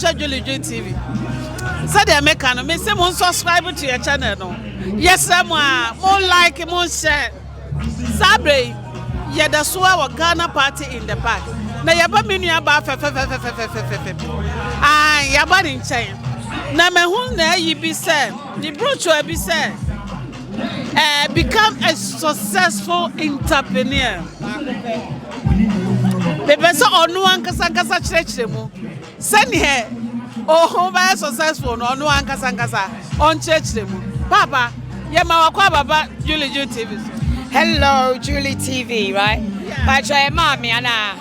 watch Julie Juu TV. So they make an me say mon subscribe to your channel no. Yes, someone more like more share. Sabre, yeah, the Swa Ghana party in the park. Na yaba menu aba fe. Ah, yaba in chain. Na me hu na yi bi say, ni brocho bi say. Become a successful entrepreneur. Bebe so onu ankasa chire mu. Send here. Oh, very successful no onu ankasa on chire mu. Papa, ye ma wakwa baba Julie Juu TV. Hello, Julie TV, right? Pacho e mami ana.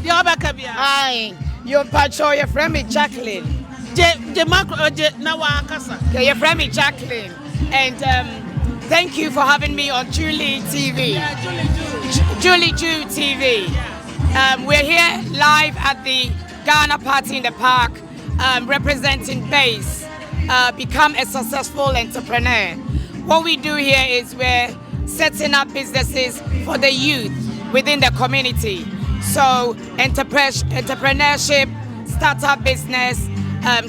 Di obaka bia. Hi. Your pacho, your friend me Jacqueline. Je makro je na wa ankasa. Your friend me Jacqueline. And thank you for having me on Julie TV. Yeah, Julie Juu TV. We're here live at the Ghana Party in the Park, representing BASE, Become a Successful Entrepreneur. What we do here is we're setting up businesses for the youth within the community. So entrepreneurship, startup business,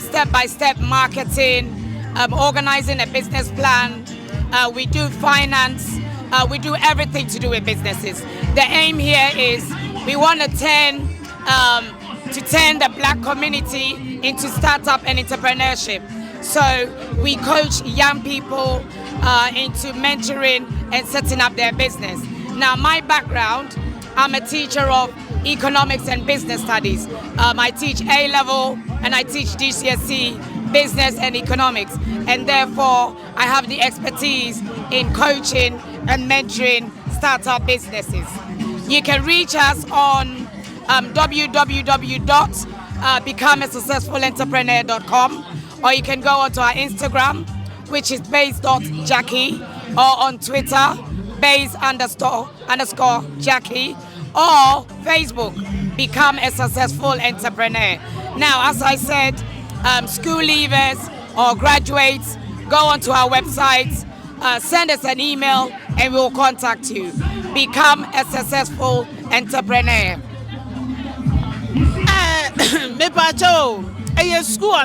step-by-step marketing, organizing a business plan. We do finance. We do everything to do with businesses. The aim here is we want to turn the black community into startup and entrepreneurship. So we coach young people into mentoring and setting up their business. Now, my background, I'm a teacher of economics and business studies. I teach A-level and I teach GCSE business and economics, and therefore I have the expertise in coaching and mentoring startup businesses. You can reach us on www.becomeasuccessfulentrepreneur.com, or you can go onto our Instagram, which is base.jackie, or on Twitter, base_Jackie, or Facebook, Become a Successful Entrepreneur. Now, as I said, school leavers or graduates, go onto our website, send us an email, and we'll contact you. Become a Successful Entrepreneur. Me pacho, school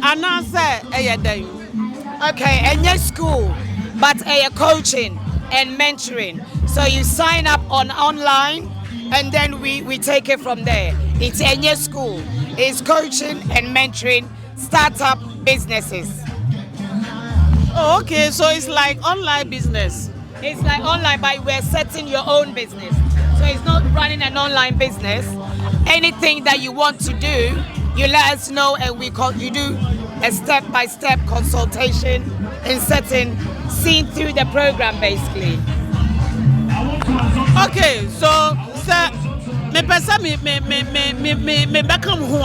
ana say den. Okay, and your school, but coaching and mentoring. So you sign up online, and then we take it from there. It's in your school. It's coaching and mentoring startup businesses. Oh, okay, so it's like online business. It's like online, but we're setting your own business. So it's not running an online business. Anything that you want to do, you let us know, and you do a step-by-step consultation in seeing through the program, basically. Okay, so me person me become who?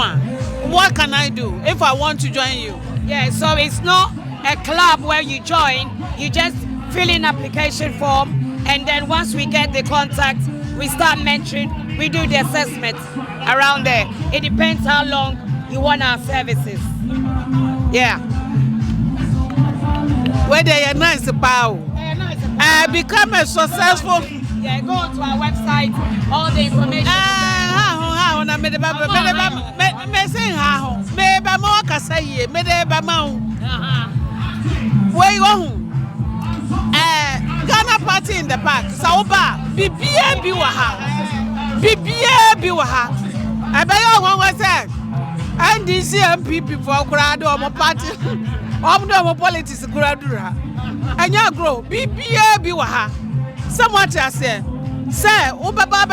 What can I do if I want to join you? Yeah, so it's not a club where you join. You just fill in application form, and then once we get the contact, we start mentoring. We do the assessment around there. It depends how long you want our services. Yeah. Where they are nice about. Become a successful. Yeah, go to our website. All the information. Where you Ghana Party in the Park. Sauba, BBA Biwaha. I bet you one was that. And this MP before Grado or party. No politics Gradura. And you grow BBA Biwaha. Somewhat I say, sir, Ubaba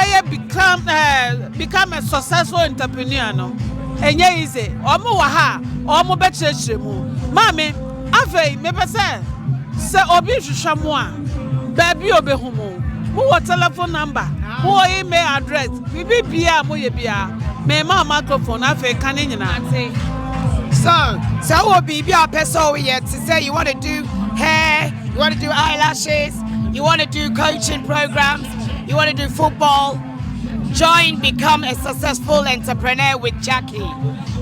become a successful entrepreneur. No, and yeah, easy. Omuwaha, Omo Betchemu. Mammy, Ave, maybe say, Obi Shamwa, baby Obehumo. Who telephone number? Who email address? BBA, Moyebia, may my microphone, Ave Canina. So will be a person yet to say you want to do hair, you want to do eyelashes, you want to do coaching programs, you want to do football. Join Become a Successful Entrepreneur with Jackie.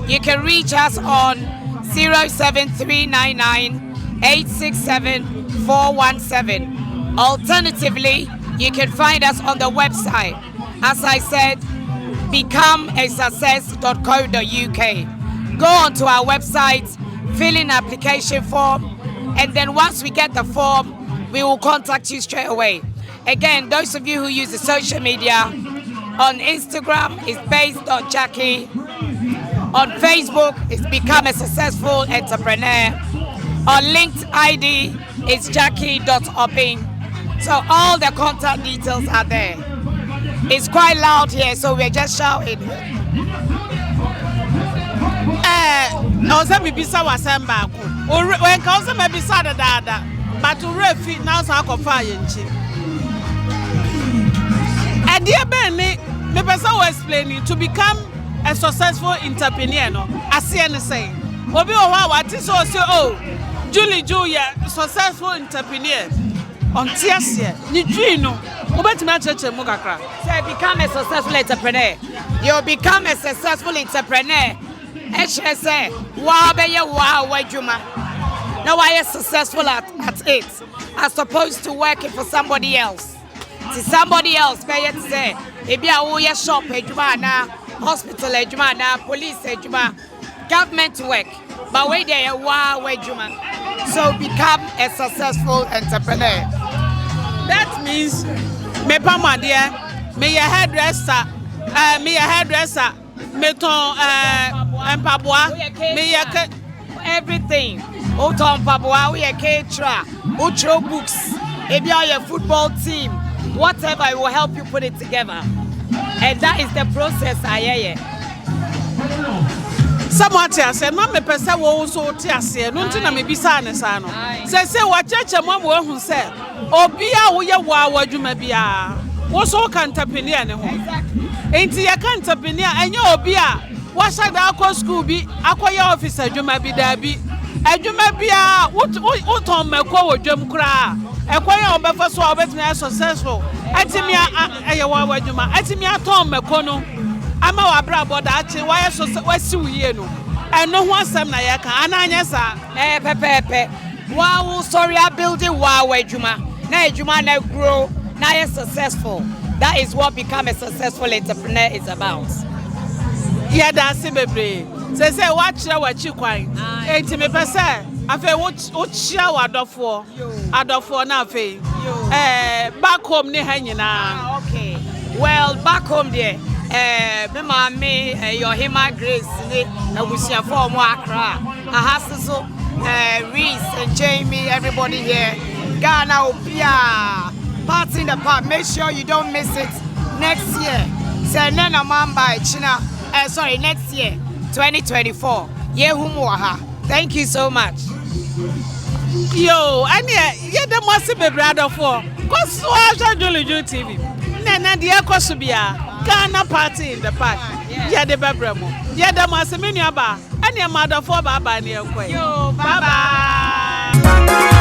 You can reach us on 07399 867 417. Alternatively, you can find us on the website, as I said, becomeasuccess.co.uk. Go onto our website, fill in application form, and then once we get the form, we will contact you straight away. Again, those of you who use the social media, on Instagram it's base.jackie, on Facebook it's Become a Successful Entrepreneur, on LinkedIn ID it's jackie.opping. So all the contact details are there. It's quite loud here, so we're just shouting. I was a bisa wasemba ko. When ka was maybe sada dada, but to refi now so akofa yenchi. Idea ben me person was explaining to become a successful entrepreneur no. Asiye ne say. Obi o wa what so oh Julie Juu successful entrepreneur. On tiasie ni dream no. Obetimi acheche mu kakra. Say become a successful entrepreneur. You become a successful entrepreneur. Eshe say wa be ye wa wadwuma. Now why are successful at it as opposed to working for somebody else. To somebody else pay it say ebi a wo ye shop adwuma na hospital adwuma na police adwuma government work. But wait there wa wadwuma. So become a successful entrepreneur. That means me pama dear, me a hairdresser, me ton empaboa, me everything. O ton paboa, we a caterer, utro books, maybe your football team, whatever, it will help you put it together. And that is the process I hear. Someone tells me, "Mama, person will also tell you, no, to me be sana sano." Say what church a mom will who said, "Obia, we are what you may be. What's all can't happen near the home? Ain't you can't happen near and you obia? What should our school be? Acquire officer, you may be there be. And you may be what on my call with Jim Cra. Acquire on before so I bet me successful. Atimia, Ayawajuma, Atimia Tom Mecono. I'm our brother that why so West Sueno. And no one Sam Nayaka, and Anyasa, Pepe. Wow, sorry, I build it. Wow, Juma. Now, Juma now grow. Now you're successful. That is what become a successful entrepreneur is about. Yeah, that's it, baby. Say, watch what you crying. 80%. I feel what share Adolfo now. Back home, near hanging. Okay. Well, back home there. Me, your Hima Grace, we see a form more Accra. Ahasso, Reese and Jamie, everybody here. Ghana Opia, party in the park. Make sure you don't miss it next year. Say Nana Mamba, China. Sorry, next year, 2024. Thank you so much. Yo, and yeah, the must be brother for. Cause watch Julie Juu TV. Nana, dear Kosubia. Ghana party in the park. Yeah, the Babramo. Yeah, the Massiminiaba. And your mother for Baba near Quay. Yo, bye bye.